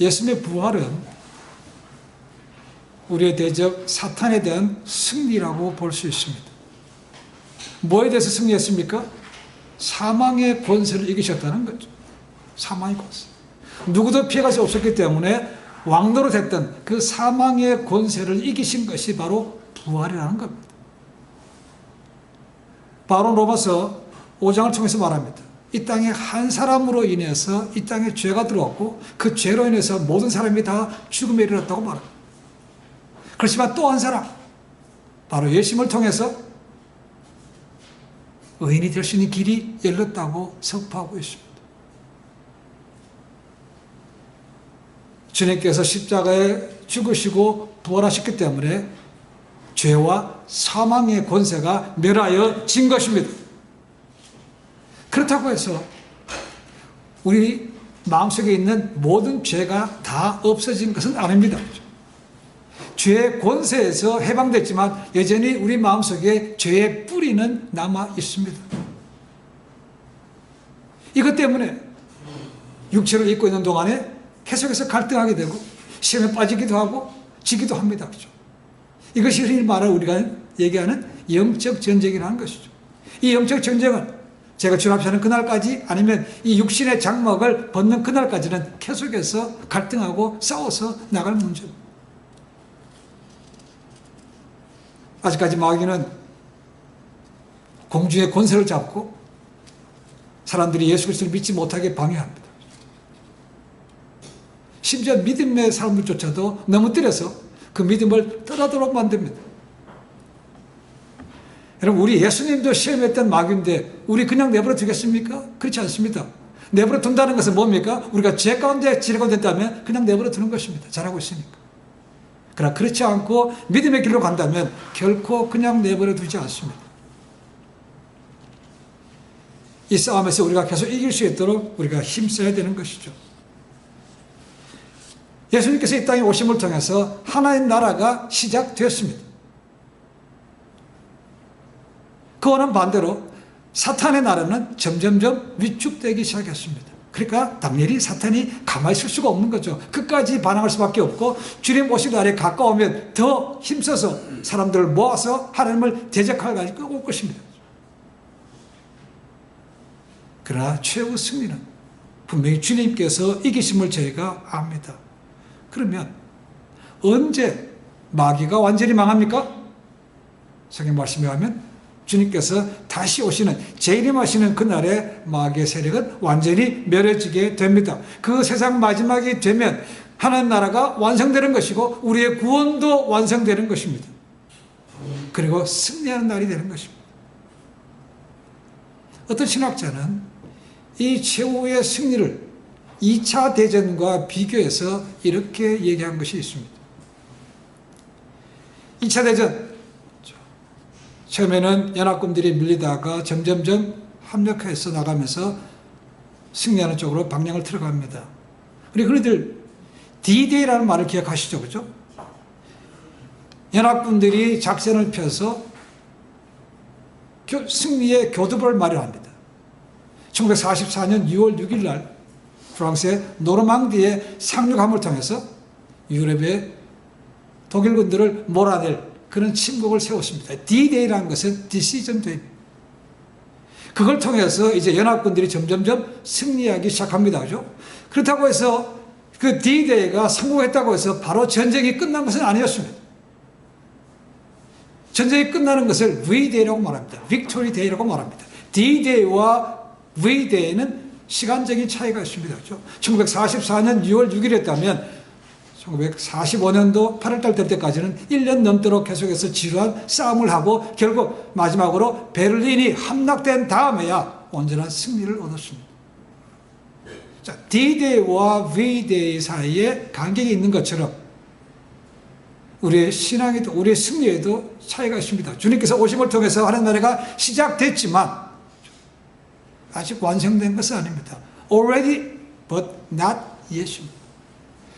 예수님의 부활은 우리의 대적 사탄에 대한 승리라고 볼 수 있습니다. 뭐에 대해서 승리했습니까? 사망의 권세를 이기셨다는 거죠. 사망의 권세. 누구도 피해갈 수 없었기 때문에 왕노로 됐던 그 사망의 권세를 이기신 것이 바로 부활이라는 겁니다. 바로 로마서 5장을 통해서 말합니다. 이 땅에 한 사람으로 인해서 이 땅에 죄가 들어왔고 그 죄로 인해서 모든 사람이 다 죽음에 이르렀다고 말합니다. 그렇지만 또 한 사람, 바로 예수님을 통해서 의인이 될 수 있는 길이 열렸다고 선포하고 있습니다. 주님께서 십자가에 죽으시고 부활하셨기 때문에 죄와 사망의 권세가 멸하여진 것입니다. 그렇다고 해서 우리 마음속에 있는 모든 죄가 다 없어진 것은 아닙니다. 죄의 권세에서 해방됐지만 여전히 우리 마음속에 죄의 뿌리는 남아 있습니다. 이것 때문에 육체를 입고 있는 동안에 계속해서 갈등하게 되고 시험에 빠지기도 하고 지기도 합니다. 그렇죠? 이것이 흔히 말하는 우리가 얘기하는 영적 전쟁이라는 것이죠. 이 영적 전쟁은 제가 주납하는 그날까지 아니면 이 육신의 장막을 벗는 그날까지는 계속해서 갈등하고 싸워서 나갈 문제입니다. 아직까지 마귀는 공주의 권세를 잡고 사람들이 예수 그리스도를 믿지 못하게 방해합니다. 심지어 믿음의 사람들조차도 넘어뜨려서 그 믿음을 떠나도록 만듭니다. 여러분, 우리 예수님도 시험했던 마귀인데 우리 그냥 내버려 두겠습니까? 그렇지 않습니다. 내버려 둔다는 것은 뭡니까? 우리가 죄 가운데 지내고된다면 그냥 내버려 두는 것입니다. 잘하고 있으니까. 그러나 그렇지 않고 믿음의 길로 간다면 결코 그냥 내버려 두지 않습니다. 이 싸움에서 우리가 계속 이길 수 있도록 우리가 힘써야 되는 것이죠. 예수님께서 이 땅에 오심을 통해서 하나의 나라가 시작되었습니다. 그와는 반대로 사탄의 나라는 점점점 위축되기 시작했습니다. 그러니까 당연히 사탄이 가만히 있을 수가 없는 거죠. 끝까지 반항할 수밖에 없고 주님 오실 날에 가까우면 더 힘써서 사람들을 모아서 하나님을 대적할 날이 꼭 올 것입니다. 그러나 최후 승리는 분명히 주님께서 이기심을 저희가 압니다. 그러면 언제 마귀가 완전히 망합니까? 성경 말씀에 하면 주님께서 다시 오시는 재림하시는 그날에 마귀의 세력은 완전히 멸해지게 됩니다. 그 세상 마지막이 되면 하나님 나라가 완성되는 것이고 우리의 구원도 완성되는 것입니다. 그리고 승리하는 날이 되는 것입니다. 어떤 신학자는 이 최후의 승리를 2차 대전과 비교해서 이렇게 얘기한 것이 있습니다. 2차 대전, 처음에는 연합군들이 밀리다가 점점점 합력해서 나가면서 승리하는 쪽으로 방향을 틀어갑니다. 그리고 그들 D-Day라는 말을 기억하시죠? 그죠? 연합군들이 작전을 펴서 승리의 교두보를 마련합니다. 1944년 6월 6일 날 프랑스의 노르망디의 상륙함을 통해서 유럽의 독일군들을 몰아낼 그런 침공을 세웠습니다. D-Day라는 것은 Decision Day입니다. 그걸 통해서 이제 연합군들이 점점점 승리하기 시작합니다. 그죠? 그렇다고 해서 그 D-Day가 성공했다고 해서 바로 전쟁이 끝난 것은 아니었습니다. 전쟁이 끝나는 것을 V-Day라고 말합니다. Victory Day라고 말합니다. D-Day와 V-Day는 시간적인 차이가 있습니다. 그죠? 1944년 6월 6일이었다면 1945년도 8월달 될 때까지는 1년 넘도록 계속해서 지루한 싸움을 하고 결국 마지막으로 베를린이 함락된 다음에야 온전한 승리를 얻었습니다. 자, D-Day와 V-Day 사이에 간격이 있는 것처럼 우리의 신앙에도 우리의 승리에도 차이가 있습니다. 주님께서 오심을 통해서 하나님 나라가 시작됐지만 아직 완성된 것은 아닙니다. Already but not yet입니다.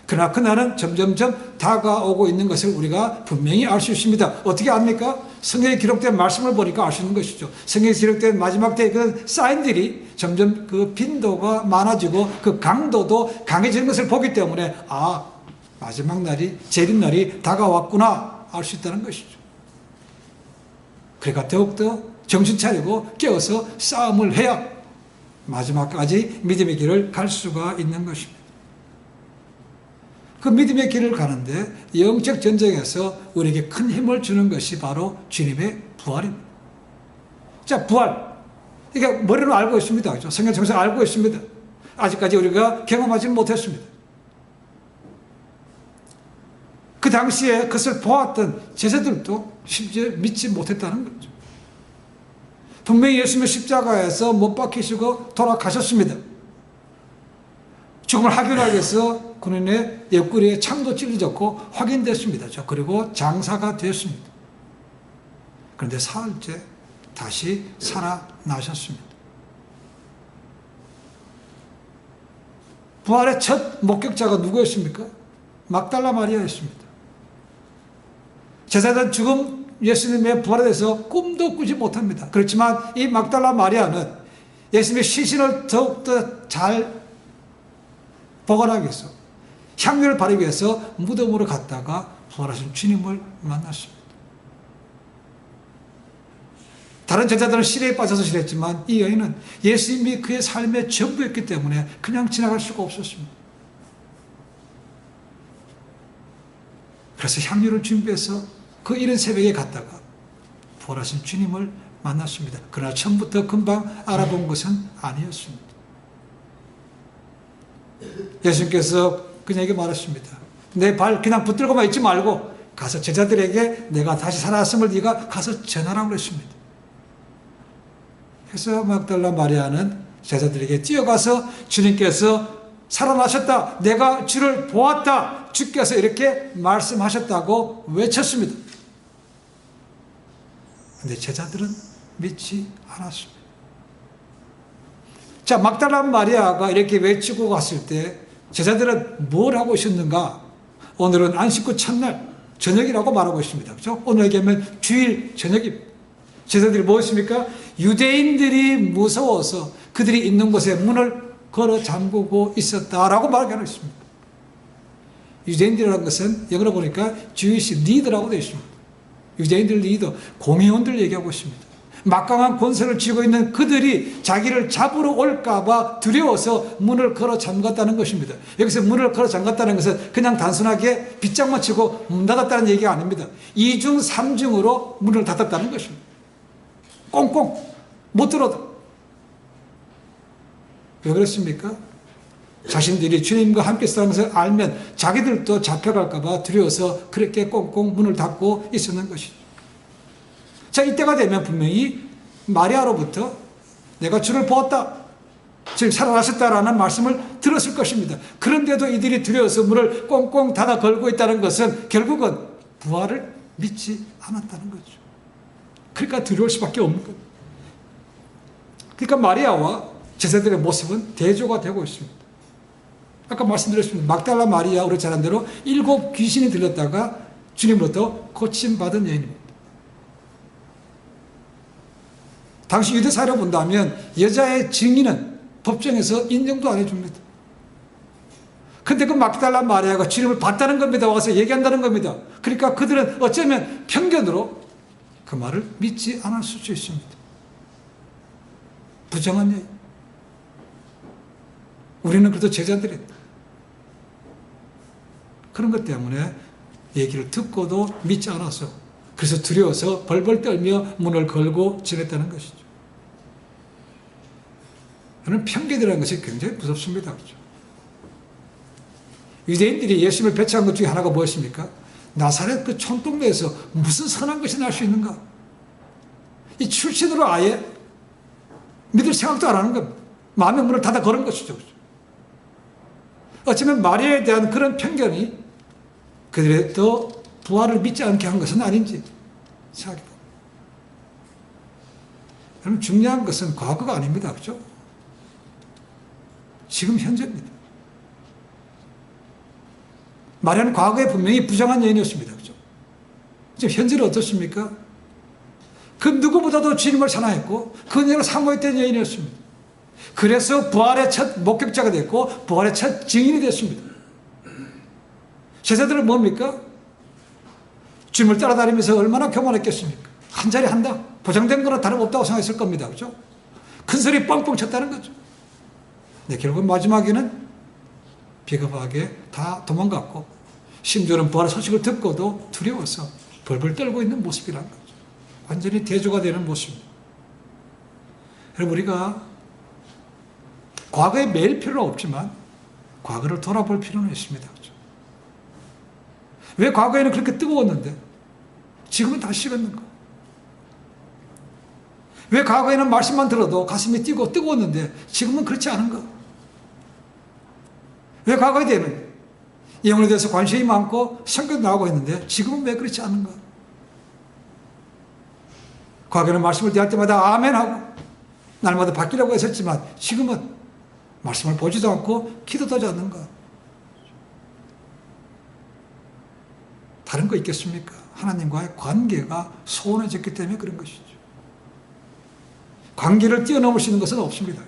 그러나 그날은 점점점 다가오고 있는 것을 우리가 분명히 알 수 있습니다. 어떻게 압니까? 성경에 기록된 말씀을 보니까 알 수 있는 것이죠. 성경에 기록된 마지막 때의 그 사인들이 점점 그 빈도가 많아지고 그 강도도 강해지는 것을 보기 때문에 마지막 날이, 재림날이 다가왔구나 알 수 있다는 것이죠. 그러니까 더욱더 정신 차리고 깨어서 싸움을 해야 마지막까지 믿음의 길을 갈 수가 있는 것입니다. 그 믿음의 길을 가는데 영적 전쟁에서 우리에게 큰 힘을 주는 것이 바로 주님의 부활입니다. 자, 부활. 이게 머리로 알고 있습니다. 그렇죠? 성경 정서 알고 있습니다. 아직까지 우리가 경험하지는 못했습니다. 그 당시에 그것을 보았던 제자들도 심지어 믿지 못했다는 거죠. 분명히 예수님의 십자가에서 못 박히시고 돌아가셨습니다. 죽음을 확인하기 위해서 군인의 옆구리에 창도 찔러졌고 확인됐습니다. 그리고 장사가 됐습니다. 그런데 사흘째 다시 살아나셨습니다. 부활의 첫 목격자가 누구였습니까? 막달라 마리아였습니다. 제자들은 죽음 예수님의 부활에 대해서 꿈도 꾸지 못합니다. 그렇지만 이 막달라 마리아는 예수님의 시신을 더욱더 잘 보관하기 위해서, 향유를 바르기 위해서 무덤으로 갔다가 부활하신 주님을 만났습니다. 다른 제자들은 시래에 빠져서 지냈지만 이 여인은 예수님이 그의 삶의 전부였기 때문에 그냥 지나갈 수가 없었습니다. 그래서 향유를 준비해서 그 이른 새벽에 갔다가 부활하신 주님을 만났습니다. 그러나 처음부터 금방 알아본 것은 아니었습니다. 예수님께서 그녀에게 말했습니다. 내 발 그냥 붙들고만 있지 말고 가서 제자들에게 내가 다시 살아났음을 네가 가서 전하라고 그랬습니다. 그래서 막달라 마리아는 제자들에게 뛰어가서 주님께서 살아나셨다, 내가 주를 보았다, 주께서 이렇게 말씀하셨다고 외쳤습니다. 그런데 제자들은 믿지 않았습니다. 자, 막달라 마리아가 이렇게 외치고 갔을 때 제자들은 뭘 하고 있었는가? 오늘은 안식 후 첫날 저녁이라고 말하고 있습니다. 그렇죠? 오늘 얘기하면 주일 저녁입니다. 제자들이 무엇입니까? 유대인들이 무서워서 그들이 있는 곳에 문을 걸어 잠그고 있었다라고 말하고 있습니다. 유대인들이라는 것은 영어로 보니까 Jewish leader라고 되어 있습니다. 유대인들 리더, 공회원들 얘기하고 있습니다. 막강한 권세를 쥐고 있는 그들이 자기를 잡으러 올까봐 두려워서 문을 걸어 잠갔다는 것입니다. 여기서 문을 걸어 잠갔다는 것은 그냥 단순하게 빗장만 치고 문 닫았다는 얘기가 아닙니다. 2중, 3중으로 문을 닫았다는 것입니다. 꽁꽁 못 들어다. 왜 그렇습니까? 자신들이 주님과 함께 있다는 것을 알면 자기들도 잡혀갈까봐 두려워서 그렇게 꽁꽁 문을 닫고 있었는 것이죠. 자, 이때가 되면 분명히 마리아로부터 내가 주를 보았다, 즉 살아나셨다라는 말씀을 들었을 것입니다. 그런데도 이들이 두려워서 문을 꽁꽁 닫아 걸고 있다는 것은 결국은 부활을 믿지 않았다는 거죠. 그러니까 두려울 수밖에 없는 거예요. 그러니까 마리아와 제자들의 모습은 대조가 되고 있습니다. 아까 말씀드렸습니다. 막달라 마리아, 우리 잘 아는 대로 7 귀신이 들렸다가 주님으로부터 고침받은 여인입니다. 당시 유대 사회로 본다면 여자의 증인은 법정에서 인정도 안 해줍니다. 근데 그 막달라 마리아가 주님을 봤다는 겁니다. 와서 얘기한다는 겁니다. 그러니까 그들은 어쩌면 편견으로 그 말을 믿지 않을 수도 있습니다. 부정한 여인. 우리는 그래도 제자들이다. 그런 것 때문에 얘기를 듣고도 믿지 않았어. 그래서 두려워서 벌벌 떨며 문을 걸고 지냈다는 것이죠. 저는 편견이라는 것이 굉장히 무섭습니다. 그렇죠? 유대인들이 예수님을 배척한 것 중에 하나가 무엇입니까? 나사렛 그 촌동네에서 무슨 선한 것이 날 수 있는가? 이 출신으로 아예 믿을 생각도 안 하는 겁니다. 마음의 문을 닫아 걸은 것이죠. 그렇죠? 어쩌면 마리아에 대한 그런 편견이 그들의 더 부활을 믿지 않게 한 것은 아닌지 생각해봅니다. 여러분, 중요한 것은 과거가 아닙니다. 그렇죠? 지금 현재입니다. 마리아는 과거에 분명히 부정한 여인이었습니다. 그렇죠? 지금 현재는 어떻습니까? 그 누구보다도 주님을 사랑했고 그 은혜를 사모했던 여인이었습니다. 그래서 부활의 첫 목격자가 됐고 부활의 첫 증인이 됐습니다. 제자들은 뭡니까? 주님을 따라다니면서 얼마나 교만했겠습니까? 한 자리 한다. 보장된 거는 다름없다고 생각했을 겁니다. 그죠? 큰 소리 뻥뻥 쳤다는 거죠. 근데 결국 마지막에는 비겁하게 다 도망갔고 심지어는 부활의 소식을 듣고도 두려워서 벌벌 떨고 있는 모습이란 거죠. 완전히 대조가 되는 모습입니다. 여러분, 우리가 과거에 매일 필요는 없지만 과거를 돌아볼 필요는 있습니다. 그렇죠? 왜 과거에는 그렇게 뜨거웠는데 지금은 다 식었는가? 왜 과거에는 말씀만 들어도 가슴이 뛰고 뜨거웠는데 지금은 그렇지 않은가? 왜 과거에 되는 영혼에 대해서 관심이 많고 성격도 나오고 했는데 지금은 왜 그렇지 않은가? 과거에는 말씀을 대할 때마다 아멘하고 날마다 바뀌려고 했었지만 지금은 말씀을 보지도 않고 기도도 하지 않는가? 다른 거 있겠습니까? 하나님과의 관계가 소원해졌기 때문에 그런 것이죠. 관계를 뛰어넘을 수 있는 것은 없습니다.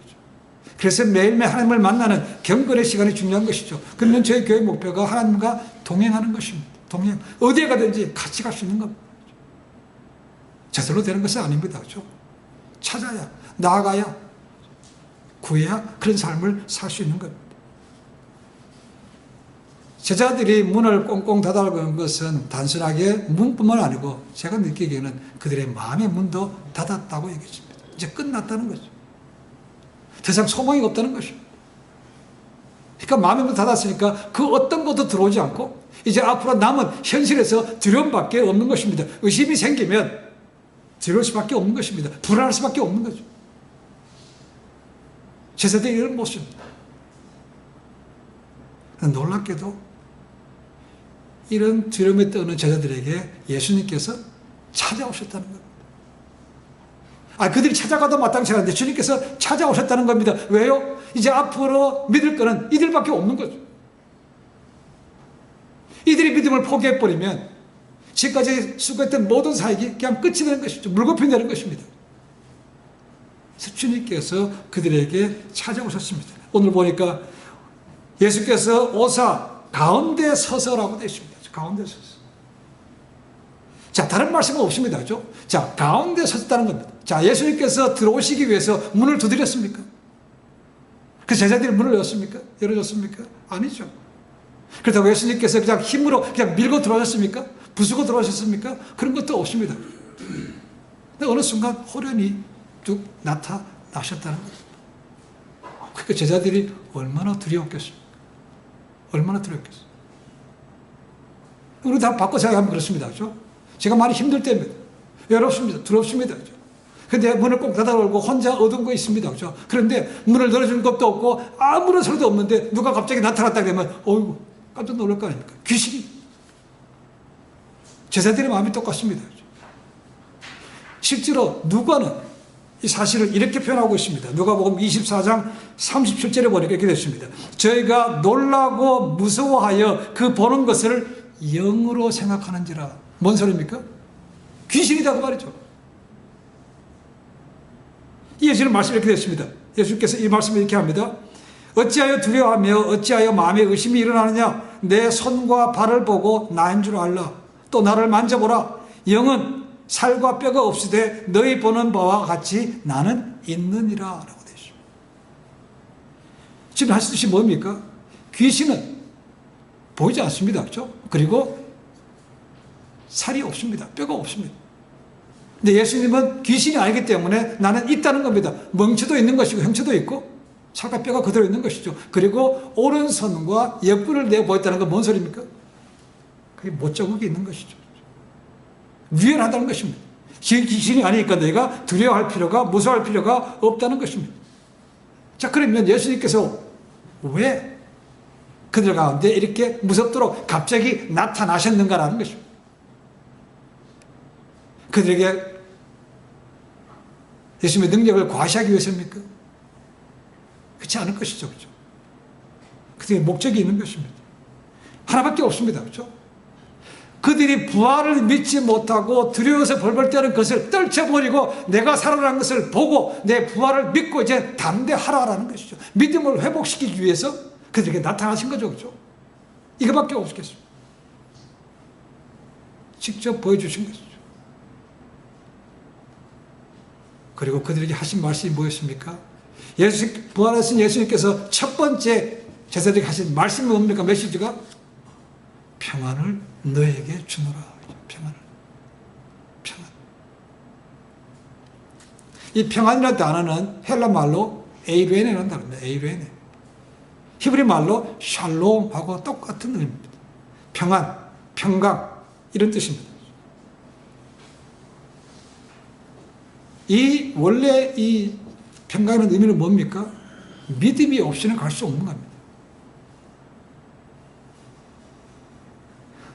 그래서 매일매일 하나님을 만나는 경건의 시간이 중요한 것이죠. 그러면 저희 교회 목표가 하나님과 동행하는 것입니다. 동행. 어디에 가든지 같이 갈 수 있는 겁니다. 저절로 되는 것은 아닙니다. 그렇죠? 찾아야, 나아가야, 구해야 그런 삶을 살 수 있는 겁니다. 제자들이 문을 꽁꽁 닫아놓은 것은 단순하게 문뿐만 아니고 제가 느끼기에는 그들의 마음의 문도 닫았다고 얘기했습니다. 이제 끝났다는 거죠. 더 이상 소망이 없다는 것입니다. 그러니까 마음의 문 닫았으니까 그 어떤 것도 들어오지 않고 이제 앞으로 남은 현실에서 두려움밖에 없는 것입니다. 의심이 생기면 두려울 수밖에 없는 것입니다. 불안할 수밖에 없는 거죠. 제자들이 이런 모습입니다. 놀랍게도 이런 두려움에 떠는 제자들에게 예수님께서 찾아오셨다는 겁니다. 그들이 찾아가도 마땅치 않은데 주님께서 찾아오셨다는 겁니다. 왜요? 이제 앞으로 믿을 거는 이들밖에 없는 거죠. 이들이 믿음을 포기해버리면 지금까지 수고했던 모든 사역이 그냥 끝이 되는 것이죠. 물거품이 되는 것입니다. 그래서 주님께서 그들에게 찾아오셨습니다. 오늘 보니까 예수께서 오사 가운데 서서라고 되어 있습니다. 가운데 서서. 자, 다른 말씀은 없습니다. 그죠? 자, 가운데 섰다는 겁니다. 자, 예수님께서 들어오시기 위해서 문을 두드렸습니까? 그 제자들이 문을 열었습니까? 열어줬습니까? 아니죠. 그렇다고 예수님께서 그냥 힘으로 그냥 밀고 들어오셨습니까? 부수고 들어오셨습니까? 그런 것도 없습니다. 근데 어느 순간 호련히 쭉 나타나셨다는 겁니다. 그러니까 제자들이 얼마나 두려웠겠습니까? 얼마나 두려웠겠어요. 우리 다 바꿔 생각하면 그렇습니다. 그렇죠? 제가 많이 힘들 때입니다. 외롭습니다. 두렵습니다. 그렇죠? 근데 문을 꼭 닫아놓고 혼자 어두운 거 있습니다. 그렇죠? 그런데 문을 열어주는 것도 없고 아무런 소리도 없는데 누가 갑자기 나타났다 그러면 어이구 깜짝 놀랄 거 아닙니까? 귀신이. 제자들의 마음이 똑같습니다. 그렇죠? 실제로 누가는 이 사실을 이렇게 표현하고 있습니다. 누가복음 24장 37절에 보니까 이렇게 됐습니다. 저희가 놀라고 무서워하여 그 보는 것을 영으로 생각하는지라. 뭔 소리입니까? 귀신이다 그 말이죠. 이어지는 말씀이 이렇게 됐습니다. 예수께서 이 말씀을 이렇게 합니다. 어찌하여 두려워하며 어찌하여 마음에 의심이 일어나느냐. 내 손과 발을 보고 나인 줄 알라. 또 나를 만져보라. 영은 살과 뼈가 없으되 너희 보는 바와 같이 나는 있느니라 라고 되어 있습니다. 지금 하신 뜻이 뭡니까? 귀신은 보이지 않습니다. 그렇죠? 그리고 살이 없습니다. 뼈가 없습니다. 근데 예수님은 귀신이 아니기 때문에 나는 있다는 겁니다. 멍치도 있는 것이고 형체도 있고 살과 뼈가 그대로 있는 것이죠. 그리고 오른손과 옆구리를 내어 보였다는 건 뭔 소리입니까? 그게 못자국이 있는 것이죠. 유연하다는 것입니다. 귀신이 아니니까 내가 두려워할 필요가 무서워할 필요가 없다는 것입니다. 자, 그러면 예수님께서 왜 그들 가운데 이렇게 무섭도록 갑자기 나타나셨는가라는 것입니다. 그들에게 예수님의 능력을 과시하기 위해서입니까? 그렇지 않을 것이죠. 그렇죠? 그들의 목적이 있는 것입니다. 하나밖에 없습니다. 그렇죠? 그들이 부활을 믿지 못하고 두려워서 벌벌 떠는 것을 떨쳐버리고 내가 살아난 것을 보고 내 부활을 믿고 이제 다른 데 하라라는 것이죠. 믿음을 회복시키기 위해서 그들에게 나타나신 거죠. 그렇죠? 이거밖에 없겠습니다. 직접 보여주신 것이죠. 그리고 그들에게 하신 말씀이 뭐였습니까? 부활하신 예수님께서 첫 번째 제자들에게 하신 말씀이 뭡니까? 메시지가 평안을 너에게 주노라. 평안을. 평안. 이 평안이라는 단어는 헬라 말로 에이르에네라는 단어입니다. 에이르에네. 히브리 말로 샬롬하고 똑같은 의미입니다. 평안, 평강 이런 뜻입니다. 원래 이 평강이라는 의미는 뭡니까? 믿음이 없이는 갈 수 없는 겁니다.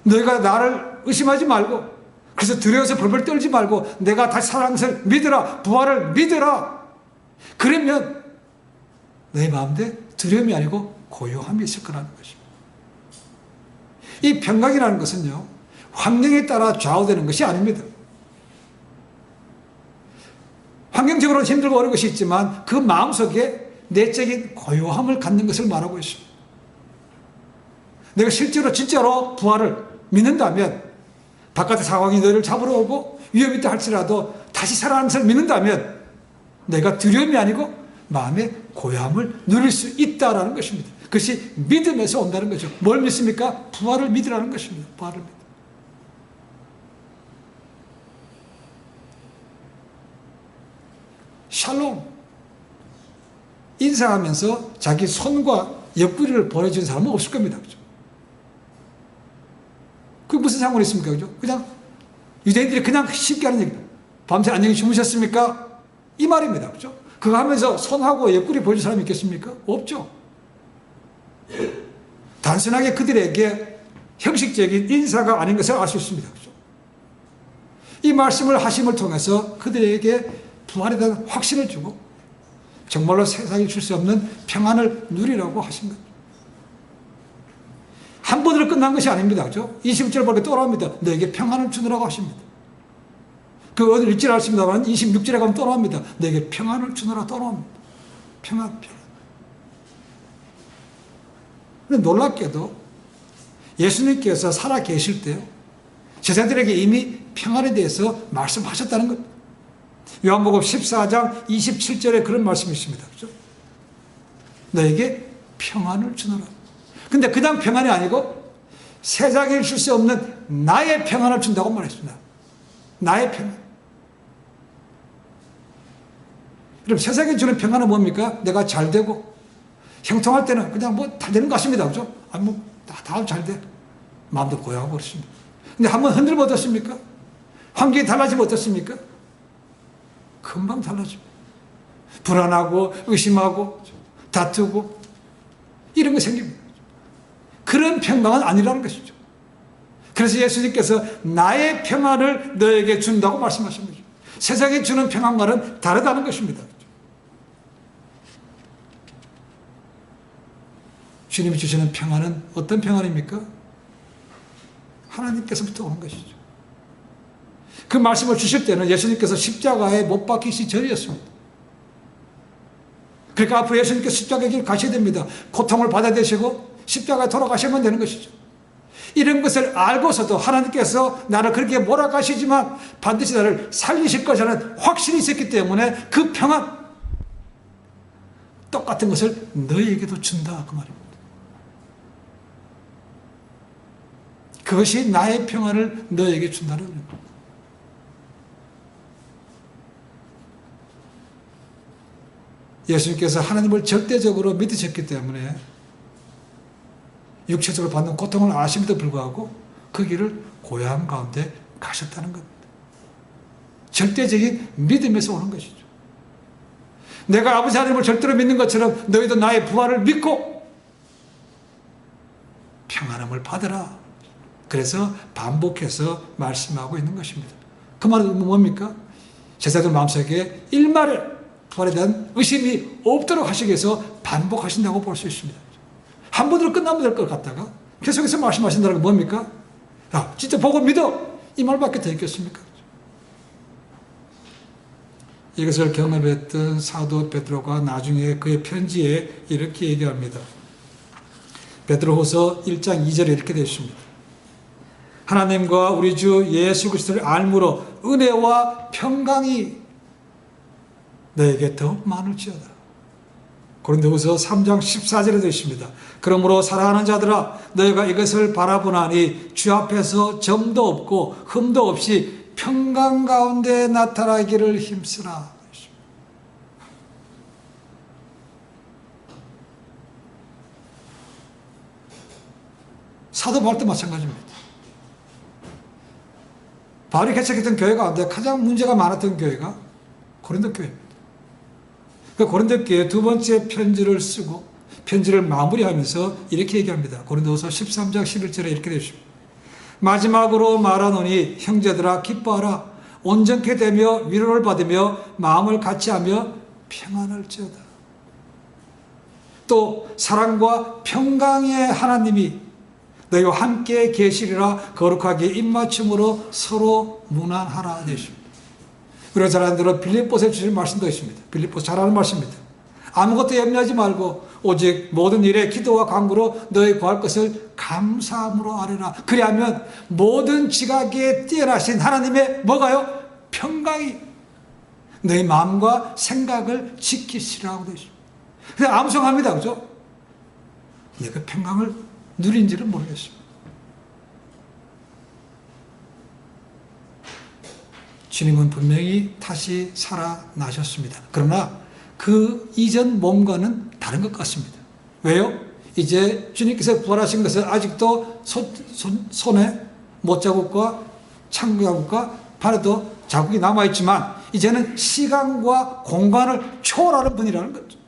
너희가 나를 의심하지 말고 그래서 두려워서 벌벌 떨지 말고 내가 다시 살아난 것을 믿으라. 부활을 믿으라. 그러면 너희 마음에 두려움이 아니고 고요함이 있을 거라는 것입니다. 이 평강이라는 것은요, 환경에 따라 좌우되는 것이 아닙니다. 환경적으로는 힘들고 어려운 것이 있지만 그 마음속에 내적인 고요함을 갖는 것을 말하고 있습니다. 내가 실제로 진짜로 부활을 믿는다면 바깥의 상황이 너희를 잡으러 오고 위험이 있다 할지라도 다시 살아나는 것을 믿는다면 내가 두려움이 아니고 마음의 고요함을 누릴 수 있다라는 것입니다. 그것이 믿음에서 온다는 거죠. 뭘 믿습니까? 부활을 믿으라는 것입니다. 부활을 믿. 샬롬. 인사하면서 자기 손과 옆구리를 보내주는 사람은 없을 겁니다. 그죠? 그게 무슨 상관이 있습니까? 그죠? 그냥 유대인들이 그냥 쉽게 하는 얘기입니다. 밤새 안녕히 주무셨습니까? 이 말입니다. 그죠? 그거 하면서 손하고 옆구리 보여줄 사람이 있겠습니까? 없죠. 단순하게 그들에게 형식적인 인사가 아닌 것을 알 수 있습니다. 그죠? 이 말씀을 하심을 통해서 그들에게 부활에 대한 확신을 주고 정말로 세상이 줄 수 없는 평안을 누리라고 하신 거죠. 한 번으로 끝난 것이 아닙니다. 그죠? 21절 보니까 또 나옵니다. 너에게 평안을 주느라고 하십니다. 그 어디 읽지 않습니다만 26절에 가면 또 나옵니다. 너에게 평안을 주느라 또 나옵니다. 평안. 근데 놀랍게도 예수님께서 살아 계실 때요, 제자들에게 이미 평안에 대해서 말씀하셨다는 겁니다. 요한복음 14장 27절에 그런 말씀이 있습니다. 그죠? 너에게 평안을 주노라. 근데 그냥 평안이 아니고 세상에 줄 수 없는 나의 평안을 준다고 말했습니다. 나의 평안. 그럼 세상에 주는 평안은 뭡니까? 내가 잘 되고 형통할 때는 그냥 뭐 다 되는 것 같습니다. 그죠? 아니 뭐 다 잘 돼. 마음도 고요하고 그렇습니다. 근데 한번 흔들면 어떻습니까? 환경이 달라지면 어떻습니까? 금방 달라집니다. 불안하고 의심하고 다투고 이런 거 생깁니다. 그런 평강은 아니라는 것이죠. 그래서 예수님께서 나의 평안을 너에게 준다고 말씀하신 거죠. 세상에 주는 평안과는 다르다는 것입니다. 주님이 주시는 평안은 어떤 평안입니까? 하나님께서부터 오는 것이죠. 그 말씀을 주실 때는 예수님께서 십자가에 못 박히시 전이었습니다. 그러니까 앞으로 예수님께서 십자가의 길 가셔야 됩니다. 고통을 받아내시고 십자가에 돌아가시면 되는 것이죠. 이런 것을 알고서도 하나님께서 나를 그렇게 몰아가시지만 반드시 나를 살리실 것이라는 확신이 있었기 때문에 그 평안, 똑같은 것을 너희에게도 준다 그 말입니다. 그것이 나의 평안을 너희에게 준다는 겁니다. 예수님께서 하나님을 절대적으로 믿으셨기 때문에 육체적으로 받는 고통을 아심에도 불구하고 그 길을 고요함 가운데 가셨다는 겁니다. 절대적인 믿음에서 오는 것이죠. 내가 아버지 하나님을 절대로 믿는 것처럼 너희도 나의 부활을 믿고 평안함을 받으라. 그래서 반복해서 말씀하고 있는 것입니다. 그 말은 뭡니까? 제자들 마음속에 일말에 부활에 대한 의심이 없도록 하시기 위해서 반복하신다고 볼 수 있습니다. 한 번으로 끝나면 될 것 같다가 계속해서 말씀하신다는 건 뭡니까? 진짜 보고 믿어. 이 말밖에 더 있겠습니까? 이것을 경험했던 사도 베드로가 나중에 그의 편지에 이렇게 얘기합니다. 베드로후서 1장 2절에 이렇게 되어 있습니다. 하나님과 우리 주 예수 그리스도를 알므로 은혜와 평강이 너에게 더 많을지어다. 고린도후서 3장 14절에 되어 있습니다. 그러므로 사랑하는 자들아 너희가 이것을 바라보나니 주 앞에서 점도 없고 흠도 없이 평강 가운데 나타나기를 힘쓰라. 사도 바울도 마찬가지입니다. 바울이 개척했던 교회 가운데 가장 문제가 많았던 교회가 고린도 교회입니다. 그 고린도 교회 두 번째 편지를 쓰고 편지를 마무리하면서 이렇게 얘기합니다. 고린도후서 13장 11절에 이렇게 되어 있습니다. 마지막으로 말하노니 형제들아 기뻐하라. 온전케 되며 위로를 받으며 마음을 같이하며 평안할지어다. 또 사랑과 평강의 하나님이 너희와 함께 계시리라. 거룩하게 입맞춤으로 서로 무난하라 되십니다. 우리가 잘 아는 대로 빌립보서에 주신 말씀도 있습니다. 빌립보서 잘 아는 말씀입니다. 아무것도 염려하지 말고 오직 모든 일에 기도와 간구로 너희 구할 것을 감사함으로 아뢰라. 그리하면 모든 지각에 뛰어나신 하나님의 뭐가요? 평강이 너희 마음과 생각을 지키시라고 되어 있습니다. 그래서 암송합니다. 그죠? 그 평강을 누린지는 모르겠습니다. 주님은 분명히 다시 살아나셨습니다. 그러나 그 이전 몸과는 다른 것 같습니다. 왜요? 이제 주님께서 부활하신 것은 아직도 손에 못자국과 창자국과 발에도 자국이 남아있지만 이제는 시간과 공간을 초월하는 분이라는 거죠.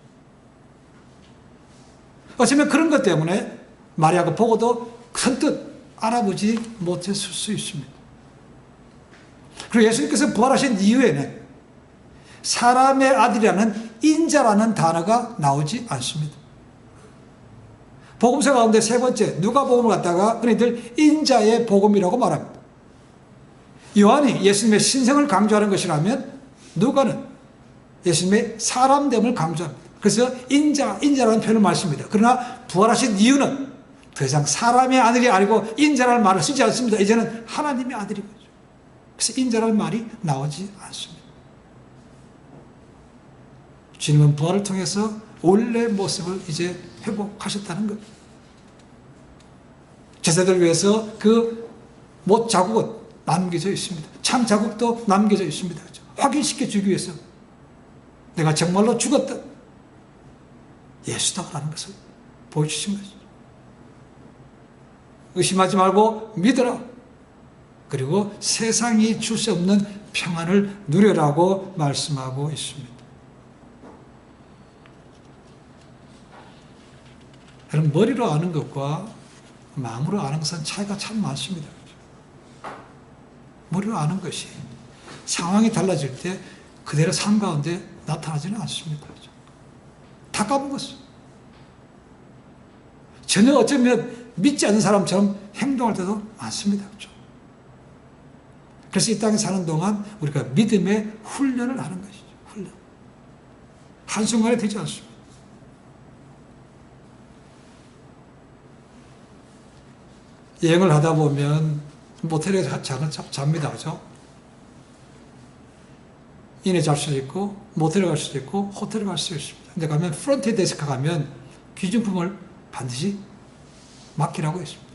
어쩌면 그런 것 때문에 마리아가 보고도 선뜻 알아보지 못했을 수 있습니다. 그리고 예수님께서 부활하신 이후에는 사람의 아들이라는 인자라는 단어가 나오지 않습니다. 복음서 가운데 세 번째 누가복음을 갖다가 그네들 인자의 복음이라고 말합니다. 요한이 예수님의 신성을 강조하는 것이라면 누가는 예수님의 사람됨을 강조합니다. 그래서 인자라는 표현을 말씀입니다. 그러나 부활하신 이유는 더 이상 사람의 아들이 아니고 인자라는 말을 쓰지 않습니다. 이제는 하나님의 아들인 거죠. 그래서 인자라는 말이 나오지 않습니다. 주님은 부활을 통해서 원래 모습을 이제 회복하셨다는 것. 제자들을 위해서 그 못 자국은 남겨져 있습니다. 참 자국도 남겨져 있습니다. 확인시켜 주기 위해서 내가 정말로 죽었다. 예수다라는 것을 보여주신 것이죠. 의심하지 말고 믿어라. 그리고 세상이 줄 수 없는 평안을 누려라고 말씀하고 있습니다. 여러분, 머리로 아는 것과 마음으로 아는 것은 차이가 참 많습니다. 머리로 아는 것이 상황이 달라질 때 그대로 삶 가운데 나타나지는 않습니다. 다 까먹었어요. 전혀 어쩌면 믿지 않는 사람처럼 행동할 때도 많습니다. 그래서 이 땅에 사는 동안 우리가 믿음의 훈련을 하는 것이죠. 훈련. 한순간에 되지 않습니다. 여행을 하다 보면 모텔에 잡니다. 그죠? 인에 잘 수도 있고 모텔에 갈 수도 있고 호텔에 갈 수도 있습니다. 근데 가면 프론트 데스크 가면 귀중품을 반드시 맡기라고 했습니다.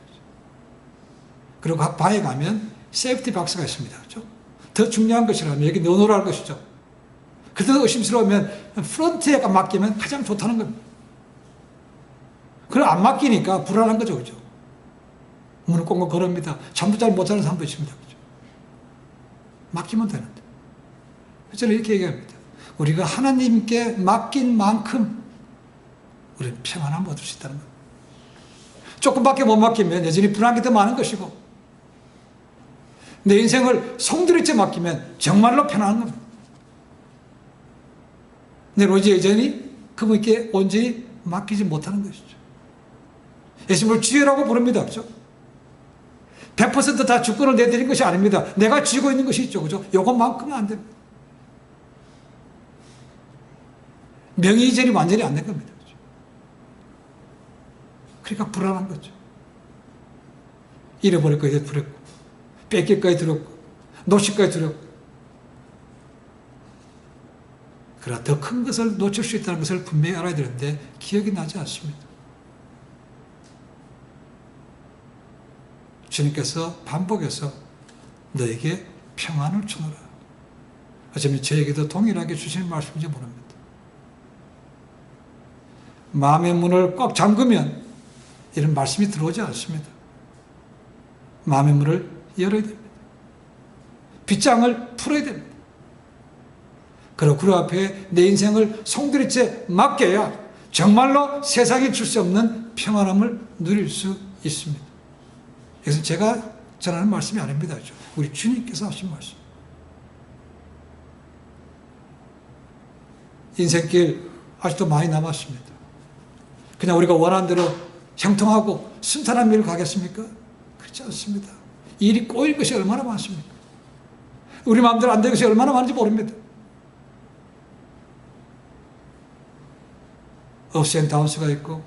그리고 각 방에 가면 세이프티 박스가 있습니다. 그렇죠? 더 중요한 것이라면 여기 넣어놓으라 할 것이죠. 그래도 의심스러우면 프론트에 맡기면 가장 좋다는 겁니다. 그걸 안 맡기니까 불안한 거죠. 그죠? 문을 꽁꽁 걸읍니다. 잠도 잘 못 자는 사람도 있습니다. 그죠? 맡기면 되는데. 저는 이렇게 얘기합니다. 우리가 하나님께 맡긴 만큼 우리는 평안함을 얻을 수 있다는 거예요. 조금밖에 못 맡기면 여전히 불안한 게 더 많은 것이고 내 인생을 송두리째 맡기면 정말로 편안한 겁니다. 내 오직 여전히 그분께 온전히 맡기지 못하는 것이죠. 예수님을 주여라고 부릅니다. 그렇죠? 100%다 주권을 내드린 것이 아닙니다. 내가 쥐고 있는 것이 있죠. 그죠? 요것만큼은 안 됩니다. 명의 이전이 완전히 안 된 겁니다. 그죠? 그러니까 불안한 거죠. 잃어버릴 거에 두렵고, 뺏길 거에 두렵고, 놓칠 거에 두렵고. 그러나 더 큰 것을 놓칠 수 있다는 것을 분명히 알아야 되는데 기억이 나지 않습니다. 주님께서 반복해서 너에게 평안을 주노라. 어쩌면 저에게도 동일하게 주시는 말씀인지 모릅니다. 마음의 문을 꽉 잠그면 이런 말씀이 들어오지 않습니다. 마음의 문을 열어야 됩니다. 빗장을 풀어야 됩니다. 그리고 그 앞에 내 인생을 송두리째 맡겨야 정말로 세상이 줄 수 없는 평안함을 누릴 수 있습니다. 이것은 제가 전하는 말씀이 아닙니다. 우리 주님께서 하신 말씀. 인생길 아직도 많이 남았습니다. 그냥 우리가 원하는 대로 형통하고 순탄한 길을 가겠습니까? 그렇지 않습니다. 일이 꼬일 것이 얼마나 많습니까? 우리 마음대로 안 되는 것이 얼마나 많은지 모릅니다. 업스 앤 다운스가 있고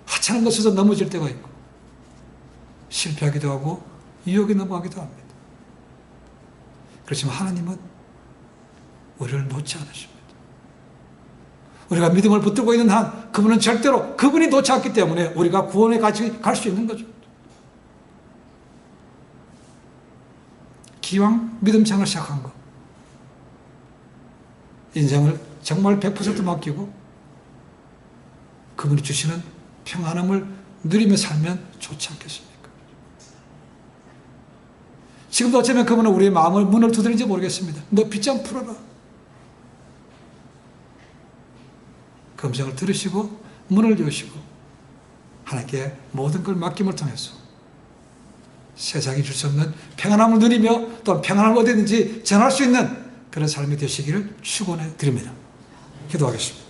하찮은 것에서 넘어질 때가 있고 실패하기도 하고 유혹에 넘어가기도 합니다. 그렇지만 하나님은 우리를 놓지 않으십니다. 우리가 믿음을 붙들고 있는 한 그분은 절대로 그분이 놓지 않기 때문에 우리가 구원에 같이 갈 수 있는 거죠. 기왕 믿음창을 시작한 거 인생을 정말 100% 맡기고 그분이 주시는 평안함을 누리며 살면 좋지 않겠습니까? 지금도 어쩌면 그분은 우리의 마음을 문을 두드리는지 모르겠습니다. 너 빗장 풀어라. 그 음성을 들으시고 문을 여시고 하나님께 모든 걸 맡김을 통해서 세상이 줄 수 없는 평안함을 누리며 또 평안함을 어디든지 전할 수 있는 그런 삶이 되시기를 축원해 드립니다. 기도하겠습니다.